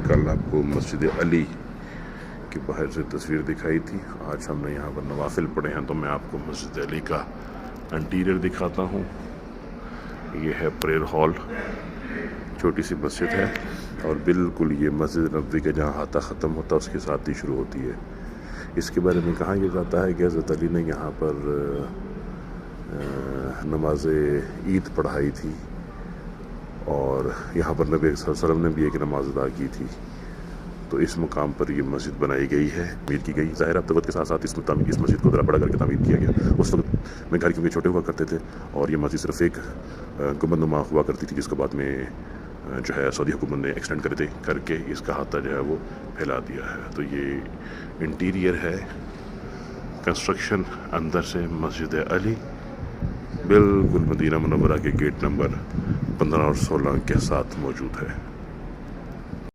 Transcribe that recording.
कल आपको मस्जिद अली की बाहर से तस्वीर दिखाई थी। आज हमने यहाँ पर नवाफिल पढ़े हैं, तो मैं आपको मस्जिद अली का इंटीरियर दिखाता हूँ। ये है प्रेयर हॉल, छोटी सी मस्जिद है और बिल्कुल ये मस्जिद नबवी के जहाँ हाथा ख़त्म होता है उसके साथ ही शुरू होती है। इसके बारे में कहा यह जाता है कि हज़रत अली ने यहाँ पर नमाज ईद पढ़ाई थी और यहाँ पर नबी सल्लल्लाहु अलैहि वसल्लम ने भी एक नमाज अदा की थी। तो इस मुकाम पर ये मस्जिद बनाई गई है, तमीर की गई। ज़ाहिर अब वक्त के साथ साथ इस मस्जिद को ज़रा बड़ा करके तमीर किया गया। उस वक्त में घर क्योंकि छोटे हुआ करते थे और ये मस्जिद सिर्फ एक गुंबदनुमा हुआ करती थी, जिसको बाद में जो है सऊदी हुकूमत ने एक्सटेंड करके इसका हाथा जो है वो फैला दिया है। तो ये इंटीरियर है, कंस्ट्रक्शन अंदर से मस्जिद अली बिल्कुल मदीना मुनव्वरा के गेट नंबर 15 और 16 के साथ मौजूद है।